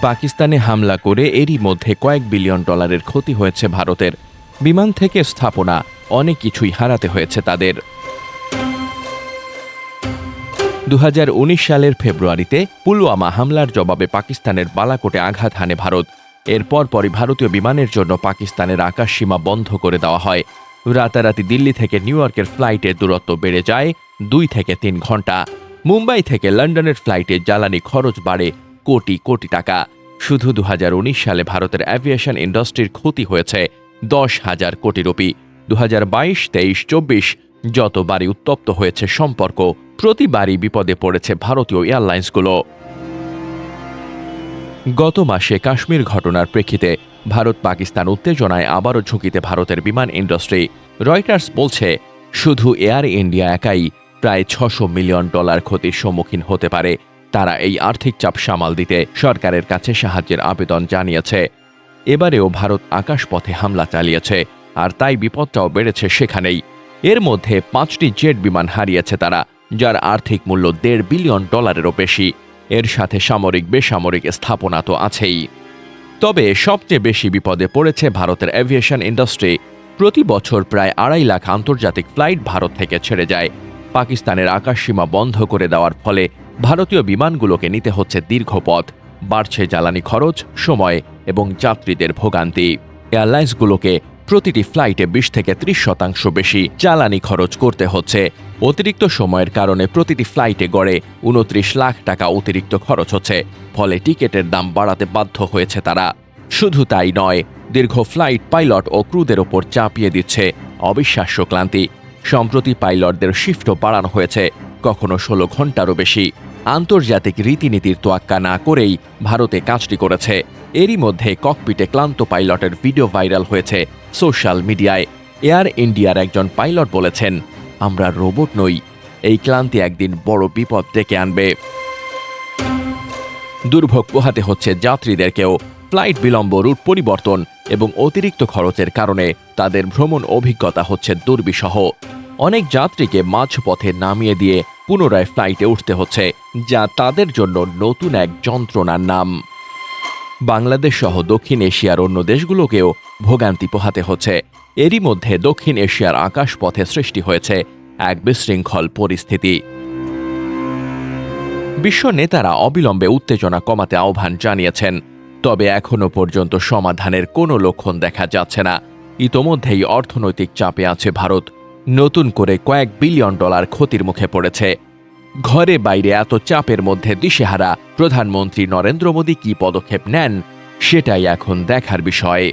পাকিস্তানে হামলা করে এরই মধ্যে কয়েক বিলিয়ন ডলারের ক্ষতি হয়েছে ভারতের। বিমান থেকে স্থাপনা অনেক কিছুই হারাতে হয়েছে তাদের। 2019 সালের ফেব্রুয়ারিতে পুলওয়ামা হামলার জবাবে পাকিস্তানের বালাকোটে আঘাত হানে ভারত। এরপর পরই ভারতীয় বিমানের জন্য পাকিস্তানের আকাশসীমা বন্ধ করে দেওয়া হয়। রাতারাতি দিল্লি থেকে নিউ ইয়র্কের ফ্লাইটের দূরত্ব বেড়ে যায় 2 থেকে 3 ঘন্টা। মুম্বাই থেকে লন্ডনের ফ্লাইটে জ্বালানি খরচ বাড়ে কোটি কোটি টাকা। শুধু 2019 সালে ভারতের অ্যাভিয়েশন ইন্ডাস্ট্রির ক্ষতি হয়েছে 10,000 কোটি রুপি। 2022, 23, 24 যতবারই উত্তপ্ত হয়েছে সম্পর্ক, প্রতিবারই বিপদে পড়েছে ভারতীয় এয়ারলাইন্সগুলো। গত মাসে কাশ্মীর ঘটনার প্রেক্ষিতে ভারত পাকিস্তান উত্তেজনায় আবারও ঝুঁকিতে ভারতের বিমান ইন্ডাস্ট্রি। রয়টার্স বলছে, শুধু এয়ার ইন্ডিয়া একাই প্রায় $600 মিলিয়ন ক্ষতির সম্মুখীন হতে পারে। তারা এই আর্থিক চাপ সামাল দিতে সরকারের কাছে সাহায্যের আবেদন জানিয়েছে। এবারেও ভারত আকাশপথে হামলা চালিয়েছে, আর তাই বিপদটাও বেড়েছে সেখানেই। এর মধ্যে 5টি জেট বিমান হারিয়েছে তারা, যার আর্থিক মূল্য $1.5 বিলিয়ন বেশি। এর সাথে সামরিক বেসামরিক স্থাপনা তো আছেই। তবে সবচেয়ে বেশি বিপদে পড়েছে ভারতের এভিয়েশন ইন্ডাস্ট্রি। প্রতি বছর প্রায় 2.5 লাখ আন্তর্জাতিক ফ্লাইট ভারত থেকে ছেড়ে যায়। পাকিস্তানের আকাশসীমা বন্ধ করে দেওয়ার ফলে ভারতীয় বিমানগুলোকে নিতে হচ্ছে দীর্ঘ পথ। বাড়ছে জ্বালানি খরচ, সময় এবং যাত্রীদের ভোগান্তি। এয়ারলাইন্সগুলোকে প্রতিটি ফ্লাইটে 20 থেকে 30% বেশি জ্বালানি খরচ করতে হচ্ছে। অতিরিক্ত সময়ের কারণে প্রতিটি ফ্লাইটে গড়ে 29 লাখ টাকা অতিরিক্ত খরচ হচ্ছে। ফলে টিকেটের দাম বাড়াতে বাধ্য হয়েছে তারা। শুধু তাই নয়, দীর্ঘ ফ্লাইট পাইলট ও ক্রুদের ওপর চাপিয়ে দিচ্ছে অবিশ্বাস্য ক্লান্তি। সম্প্রতি পাইলটদের শিফটও বাড়ানো হয়েছে, কখনো 16 ঘন্টারও বেশি। আন্তর্জাতিক রীতিনীতির তোয়াক্কা না করেই ভারতে কাজটি করেছে। এরই মধ্যে ককপিটে ক্লান্ত পাইলটের ভিডিও ভাইরাল হয়েছে সোশ্যাল মিডিয়ায়। এয়ার ইন্ডিয়ার একজন পাইলট বলেছেন, আমরা রোবট নই, এই ক্লান্তি একদিন বড় বিপদ ডেকে আনবে। দুর্ভোগ পোহাতে হচ্ছে যাত্রীদেরকেও। ফ্লাইট বিলম্ব, রুট পরিবর্তন এবং অতিরিক্ত খরচের কারণে তাদের ভ্রমণ অভিজ্ঞতা হচ্ছে দুর্বিষহ। অনেক যাত্রীকে মাঝপথে নামিয়ে দিয়ে পুনরায় ফ্লাইটে উঠতে হচ্ছে, যা তাদের জন্য নতুন এক যন্ত্রণার নাম। বাংলাদেশ সহ দক্ষিণ এশিয়ার অন্য দেশগুলোকেও ভোগান্তি পোহাতে হচ্ছে। এরই মধ্যে দক্ষিণ এশিয়ার আকাশপথে সৃষ্টি হয়েছে এক বিশৃঙ্খল পরিস্থিতি। বিশ্ব নেতারা অবিলম্বে উত্তেজনা কমাতে আহ্বান জানিয়েছেন, তবে এখনও পর্যন্ত সমাধানের কোনো লক্ষণ দেখা যাচ্ছে না। ইতোমধ্যেই অর্থনৈতিক চাপে আছে ভারত। নতুন করে কয়েক বিলিয়ন ডলার ক্ষতির মুখে পড়েছে। ঘরে বাইরে এত চাপের মধ্যে দিশেহারা প্রধানমন্ত্রী নরেন্দ্র মোদী কী পদক্ষেপ নেন, সেটাই এখন দেখার বিষয়।